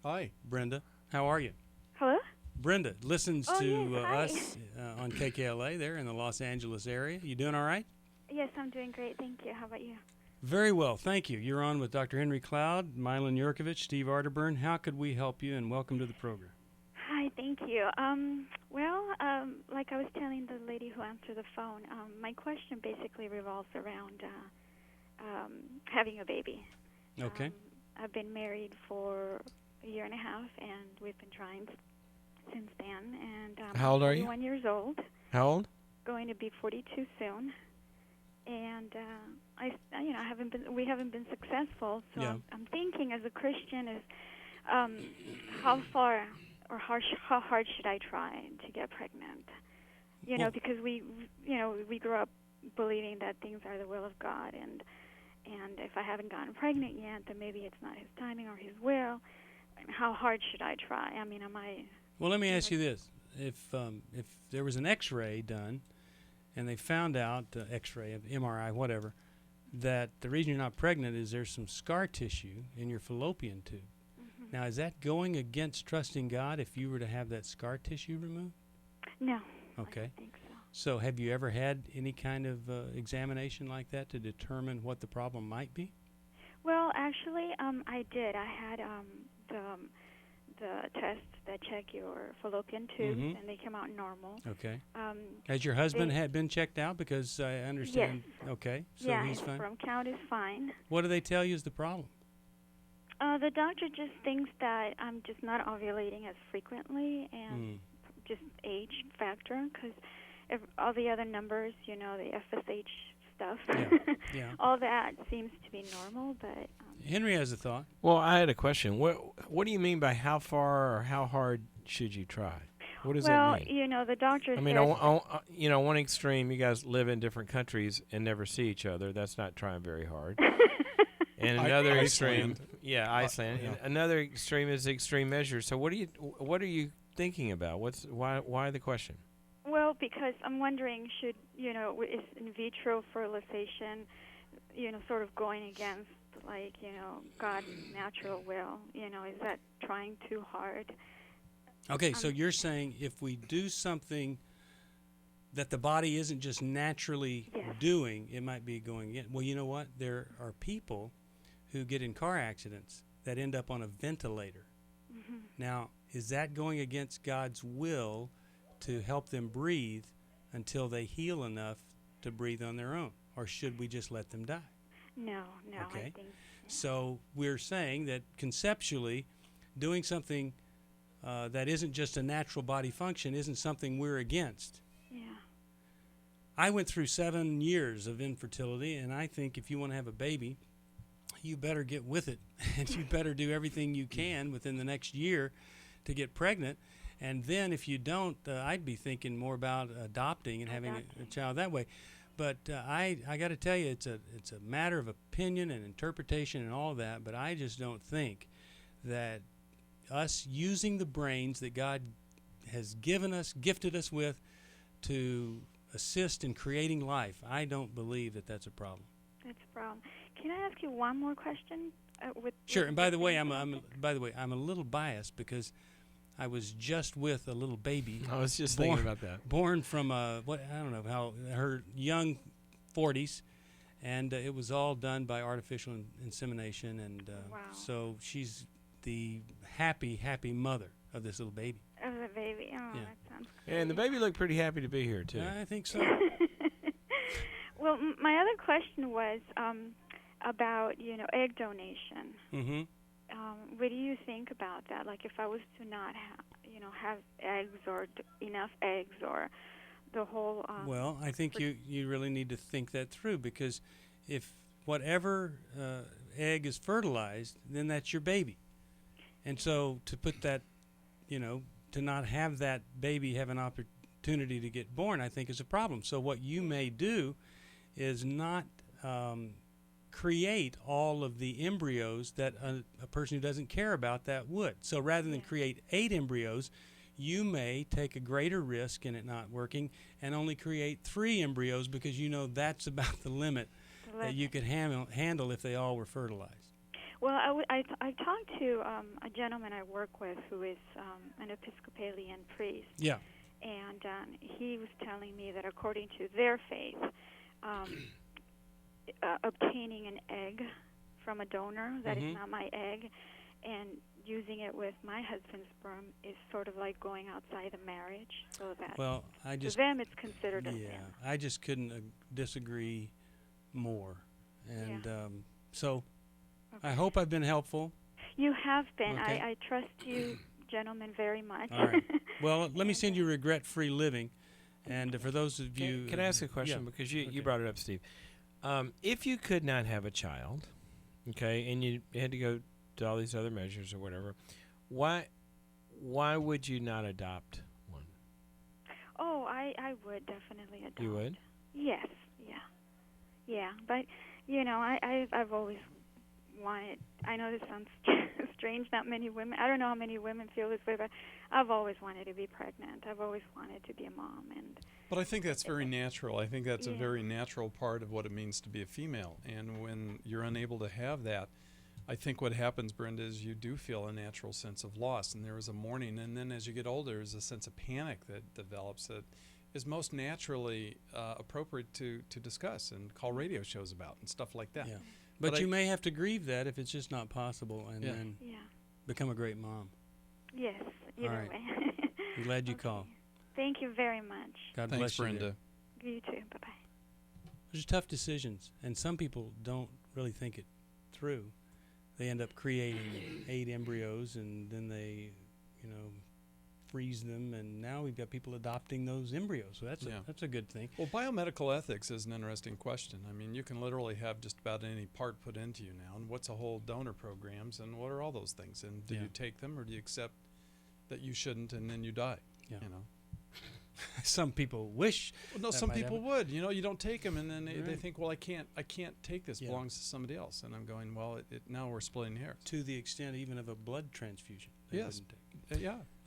Hi, Brenda. How are you? Hello? Brenda listens Oh, yes, to hi. us on KKLA there in the Los Angeles area. You doing all right? Yes, I'm doing great. Thank you. How about you? Very well, thank you. You're on with Dr. Henry Cloud, Mylan Yurkovich, Steve Arterburn. How could we help you? And welcome to the program. Hi, thank you. Like I was telling the lady who answered the phone, my question basically revolves around having a baby. Okay. Um, I've been married for a year and a half, and we've been trying since then. And How I'm old are you? 41 years old, How old? going to be 42 soon. And I haven't been. We haven't been successful. So Yeah. I'm thinking, as a Christian, is um, how far or how hard should I try to get pregnant? Well, Because we grew up believing that things are the will of God, and if I haven't gotten pregnant yet, then maybe it's not His timing or His will. How hard should I try? I mean, am I? well, let me You ask know, you this: if there was an X-ray done and they found out X-ray, MRI, whatever, that the reason you're not pregnant is there's some scar tissue in your fallopian tube. mhm. Now, is that going against trusting God if you were to have that scar tissue removed? No, I Okay. don't think so. So, have you ever had any kind of examination like that to determine what the problem might be? Well, actually, I did. I had the tests that check your fallopian tubes, Mm-hmm. and they came out normal. Okay. Um, Has your husband they had been checked out? Because I Yes, understand. Okay. So yeah, he's his fine. sperm count is fine. What do they tell you is the problem? The doctor just thinks that I'm just not ovulating as frequently, and Mm. just age factor, because all the other numbers, the FSH stuff, Yeah. Yeah. all that seems to be normal, but Henry has a thought. Well, I had a question. What do you mean by how far or how hard should you try? What does that well, mean? the doctor I mean, said, one extreme, you guys live in different countries and never see each other. That's not trying very hard. And another extreme, Iceland. yeah, Iceland. Yeah. And another extreme is extreme measures. So what are you thinking about? Why the question? well, because I'm wondering, is in vitro fertilization, sort of going against, like, God's natural will? Is that trying too hard? Okay. So Um, you're saying if we do something that the body isn't just naturally yes. doing, it might be going in. Well, you know what? There are people who get in car accidents that end up on a ventilator. Hmm. Now, is that going against God's will to help them breathe until they heal enough to breathe on their own? Or should we just let them die? No, I Okay. think, So we're saying that conceptually, doing something that isn't just a natural body function isn't something we're against. yeah. I went through 7 years of infertility, and I think if you want to have a baby, you better get with it, and you better do everything you can within the next year to get pregnant. And then if you don't, I'd be thinking more about adopting and having a Adopting. child that way. But I got to tell you, it's a matter of opinion and interpretation and all that. But I just don't think that us using the brains that God has given us, gifted us with, to assist in creating life, I don't believe that that's a problem. That's a problem. Can I ask you one more question? Sure. And by the way, same I'm a little biased because I was just with a little baby I was just Born- thinking about that. born from I don't know how, her young 40s, and it was all done by artificial insemination, and Wow. so she's the happy mother of this little baby. Of the baby. Oh, Yeah. that sounds And the great. baby looked pretty happy to be here too. I think so. Well, my other question was about, egg donation. Mm-hmm. What do you think about that? Like, if I was to not have eggs or enough eggs, or the whole Well, I think you really need to think that through, because if whatever egg is fertilized, then that's your baby. And so to put that, to not have that baby have an opportunity to get born, I think is a problem. So what you may do is not create all of the embryos that a person who doesn't care about that would. So rather than Yeah. create 8 embryos, you may take a greater risk in it not working and only create 3 embryos, because that's about the limit the that you limit. could handle if they all were fertilized. Well, I talked to a gentleman I work with who is an Episcopalian priest, Yeah. and he was telling me that according to their faith, obtaining an egg from a donor that is not my egg and using it with my husband's sperm is sort of like going outside of marriage, so that Well, I to just them it's considered a yeah, sin. I just couldn't disagree more, and so I hope I've been helpful. You have been. Okay. I trust you, gentlemen, very much. All right. Well, let me send you Regret-Free Living, and for those of you, Can I ask a question? yeah. Because you Okay. brought it up, Steve. If you could not have a child, okay, and you had to go to all these other measures or whatever, why would you not adopt one? Oh, I would definitely adopt. You would? Yes. Yeah. But I've always wanted. I know this sounds strange. Not many women. I don't know how many women feel this way, but I've always wanted to be pregnant. I've always wanted to be a mom, and But I think that's very natural. I think that's a Yeah. very natural part of what it means to be a female. And when you're unable to have that, I think what happens, Brenda, is you do feel a natural sense of loss. And there is a mourning. And then as you get older, there's a sense of panic that develops that is most naturally appropriate to discuss and call radio shows about and stuff like that. Yeah. But But you I- may have to grieve that if it's just not possible, and Yeah. then yeah. become a great mom. Yes. Either right. way. I'm glad you Okay. called. Thank you very much. God Thanks, bless you. Brenda. dear. You too. Bye bye. Those are tough decisions, and some people don't really think it through. They end up creating 8 embryos, and then they, freeze them, and now we've got people adopting those embryos. So that's a good thing. Well, biomedical ethics is an interesting question. I mean, you can literally have just about any part put into you now. And what's a whole donor programs, and what are all those things? And do Yeah. you take them, or do you accept that you shouldn't, and then you die? Yeah. You know. Some people wish. Well, no, That some might people would. You don't take them, and then they Right. think, well, I can't take this. Yeah. Belongs to somebody else. And I'm going, well, now we're splitting hairs. To the extent even of a blood transfusion. They Yes. wouldn't take. Yeah.